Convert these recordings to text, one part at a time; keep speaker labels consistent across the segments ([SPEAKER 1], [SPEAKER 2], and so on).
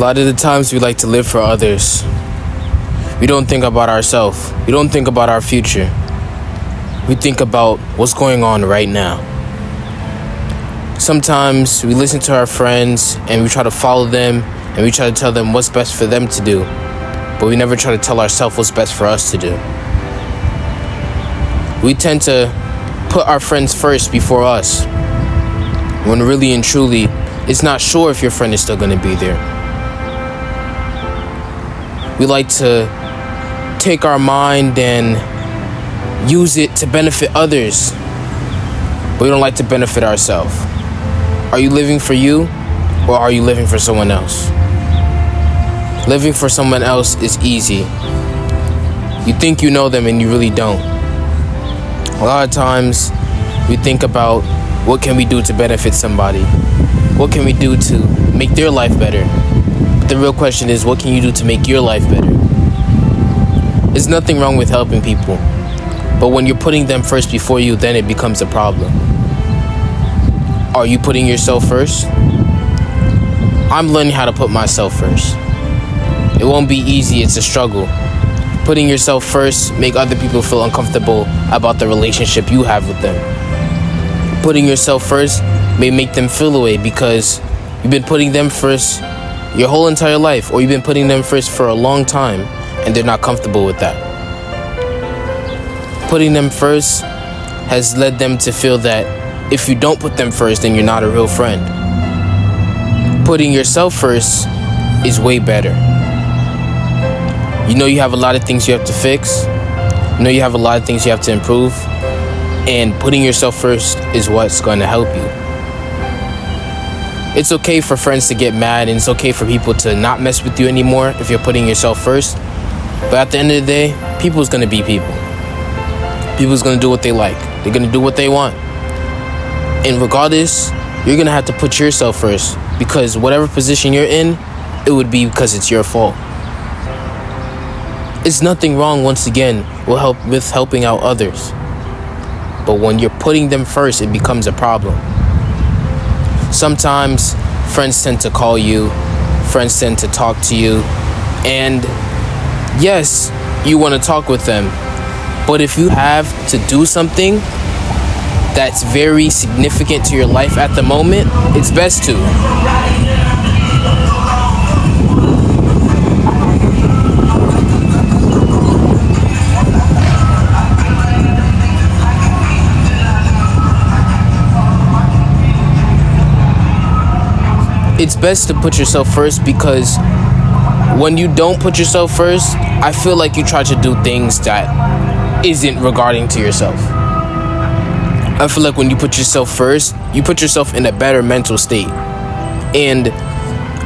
[SPEAKER 1] A lot of the times we like to live for others. We don't think about ourselves. We don't think about our future. We think about what's going on right now. Sometimes we listen to our friends and we try to follow them and we try to tell them what's best for them to do. But we never try to tell ourselves what's best for us to do. We tend to put our friends first before us, when really and truly, it's not sure if your friend is still going to be there. We like to take our mind and use it to benefit others, but we don't like to benefit ourselves. Are you living for you, or are you living for someone else? Living for someone else is easy. You think you know them and you really don't. A lot of times we think about what can we do to benefit somebody? What can we do to make their life better? But the real question is, what can you do to make your life better? There's nothing wrong with helping people, but when you're putting them first before you, then it becomes a problem. Are you putting yourself first? I'm learning how to put myself first. It won't be easy, it's a struggle. Putting yourself first make other people feel uncomfortable about the relationship you have with them. Putting yourself first may make them feel away because you've been putting them first your whole entire life, or you've been putting them first for a long time and they're not comfortable with that. Putting them first has led them to feel that if you don't put them first, then you're not a real friend. Putting yourself first is way better. You know you have a lot of things you have to fix. You know you have a lot of things you have to improve. And putting yourself first is what's going to help you. It's okay for friends to get mad, and it's okay for people to not mess with you anymore if you're putting yourself first. But at the end of the day, people's going to be people. People's going to do what they like. They're going to do what they want. And regardless, you're going to have to put yourself first, because whatever position you're in, it would be because it's your fault. It's nothing wrong, once again, with helping out others. But when you're putting them first, it becomes a problem. Sometimes friends tend to call you, friends tend to talk to you, and yes, you want to talk with them. But if you have to do something that's very significant to your life at the moment, it's best to. It's best to put yourself first, because when you don't put yourself first, I feel like you try to do things that isn't regarding to yourself. I feel like when you put yourself first, you put yourself in a better mental state. And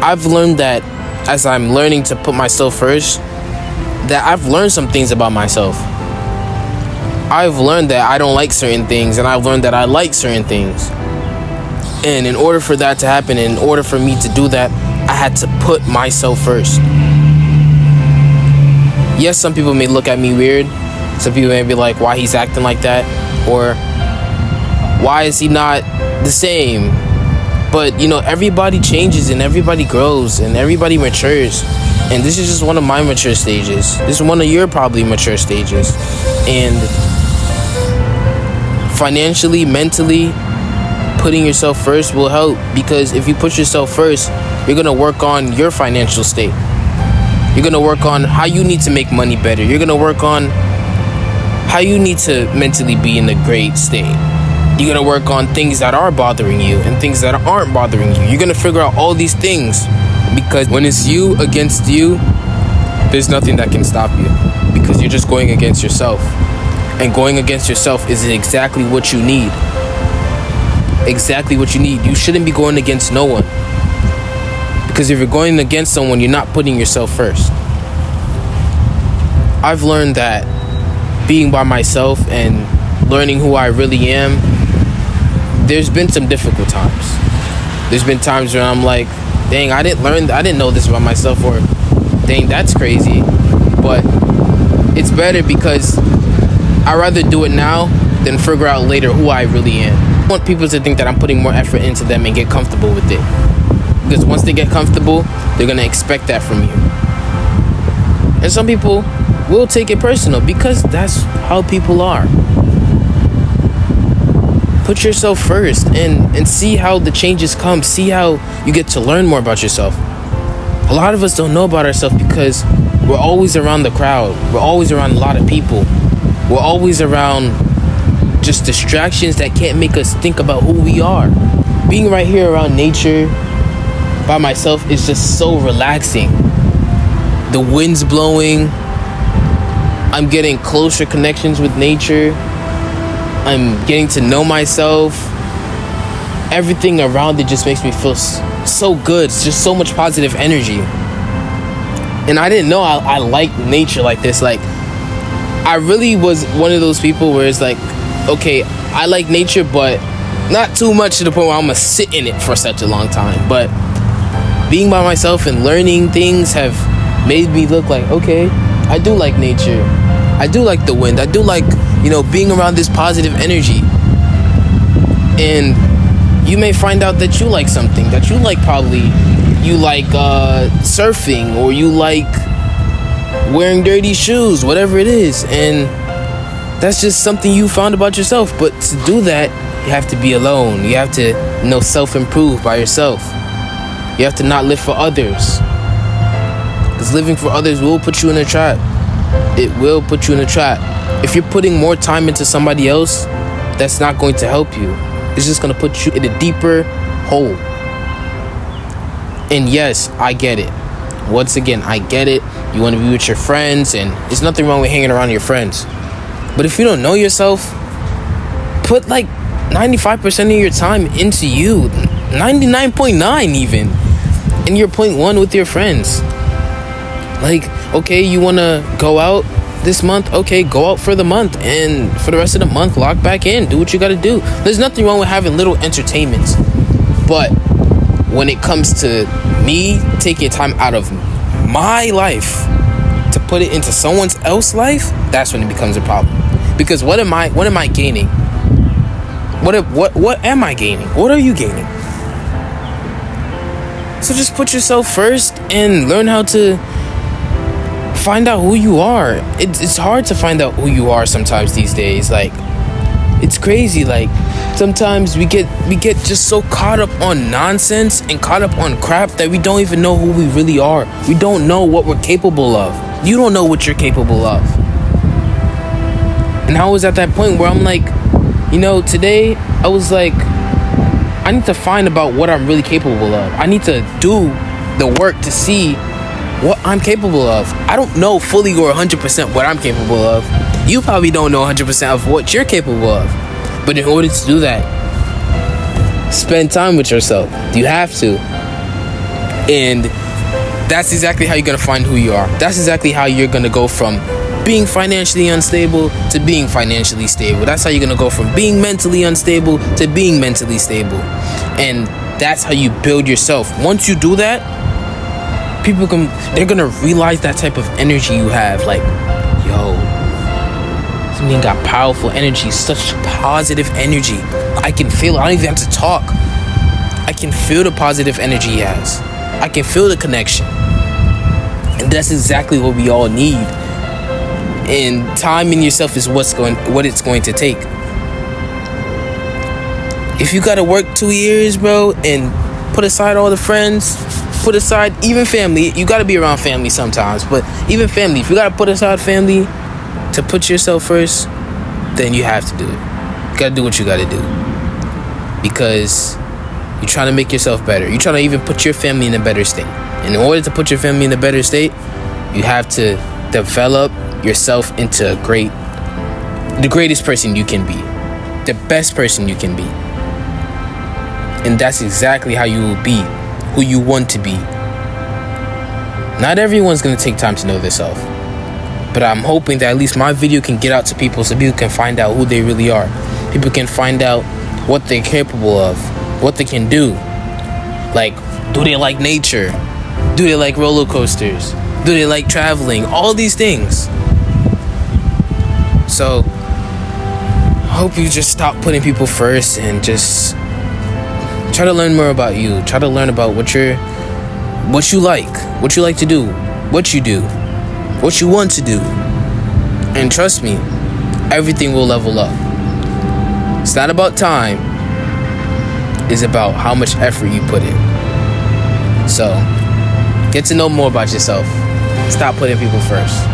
[SPEAKER 1] I've learned that as I'm learning to put myself first, that I've learned some things about myself. I've learned that I don't like certain things, and I've learned that I like certain things. And in order for that to happen, in order for me to do that, I had to put myself first. Yes, some people may look at me weird. Some people may be like, why he's acting like that? Or why is he not the same? But, everybody changes and everybody grows and everybody matures. And this is just one of my mature stages. This is one of your probably mature stages. And financially, mentally, putting yourself first will help, because if you put yourself first, you're going to work on your financial state. You're going to work on how you need to make money better. You're going to work on how you need to mentally be in a great state. You're going to work on things that are bothering you and things that aren't bothering you. You're going to figure out all these things, because when it's you against you, there's nothing that can stop you, because you're just going against yourself. And going against yourself is exactly what you need. Exactly what you need. You shouldn't be going against no one, because if you're going against someone, you're not putting yourself first. I've learned that being by myself and learning who I really am, there's been some difficult times. There's been times where I'm like, dang, I didn't know this about myself, or dang, that's crazy. But it's better, because I'd rather do it now than figure out later who I really am. I want people to think that I'm putting more effort into them and get comfortable with it. Because once they get comfortable, they're gonna expect that from you. And some people will take it personal because that's how people are. Put yourself first and see how the changes come. See how you get to learn more about yourself. A lot of us don't know about ourselves because we're always around the crowd. We're always around a lot of people. We're always around just distractions that can't make us think about who we are. Being right here around nature by myself is just so relaxing. The wind's blowing. I'm getting closer connections with nature. I'm getting to know myself. Everything around it just makes me feel so good. It's just so much positive energy. And I didn't know I liked nature like this. Like, I really was one of those people where it's like, okay, I like nature, but not too much to the point where I'm gonna sit in it for such a long time. But being by myself and learning things have made me look like, okay, I do like nature. I do like the wind. I do like, being around this positive energy. And you may find out that you like something, that you like surfing, or you like wearing dirty shoes, whatever it is. And that's just something you found about yourself. But to do that, you have to be alone. You have to self-improve by yourself. You have to not live for others, because living for others will put you in a trap. It will put you in a trap. If you're putting more time into somebody else, that's not going to help you. It's just going to put you in a deeper hole. And yes, I get it. Once again, I get it. You want to be with your friends, and there's nothing wrong with hanging around your friends. But if you don't know yourself, put like 95% of your time into you. 99.9 even. And you're 0.1 with your friends. Like, okay, you want to go out this month? Okay, go out for the month. And for the rest of the month, lock back in. Do what you got to do. There's nothing wrong with having little entertainments. But when it comes to me taking time out of my life to put it into someone else's life, that's when it becomes a problem. Because what am I gaining? What am I gaining? What are you gaining? So just put yourself first and learn how to find out who you are. It's hard to find out who you are sometimes these days. Like, it's crazy. Like, sometimes we get just so caught up on nonsense and caught up on crap that we don't even know who we really are. We don't know what we're capable of. You don't know what you're capable of. And I was at that point where I'm like, today I was like, I need to find about what I'm really capable of. I need to do the work to see what I'm capable of. I don't know fully or 100% what I'm capable of. You probably don't know 100% of what you're capable of. But in order to do that, spend time with yourself. You have to. And that's exactly how you're going to find who you are. That's exactly how you're going to go from being financially unstable to being financially stable. That's how you're going to go from being mentally unstable to being mentally stable. And that's how you build yourself. Once you do that, they're going to realize that type of energy you have. Like, yo, something got powerful energy, such positive energy. I can feel it. I don't even have to talk. I can feel the positive energy he has. I can feel the connection. And that's exactly what we all need. And time in yourself is what it's going to take. If you gotta work 2 years, bro, and put aside all the friends, put aside even family, you gotta be around family sometimes, but even family, if you gotta put aside family to put yourself first, then you have to do it. You gotta do what you gotta do. Because you're trying to make yourself better. You're trying to even put your family in a better state. And in order to put your family in a better state, you have to develop yourself into the greatest person you can be, the best person you can be. And that's exactly how you will be, who you want to be. Not everyone's going to take time to know themselves, but I'm hoping that at least my video can get out to people so people can find out who they really are. People can find out what they're capable of, what they can do. Like, do they like nature? Do they like roller coasters? Do they like traveling? All these things. So, I hope you just stop putting people first and just Try to learn more about you. Try to learn about what you like to do, what you want to do. And trust me, everything will level up. It's not about time. It's about how much effort you put in. So, get to know more about yourself. Stop putting people first.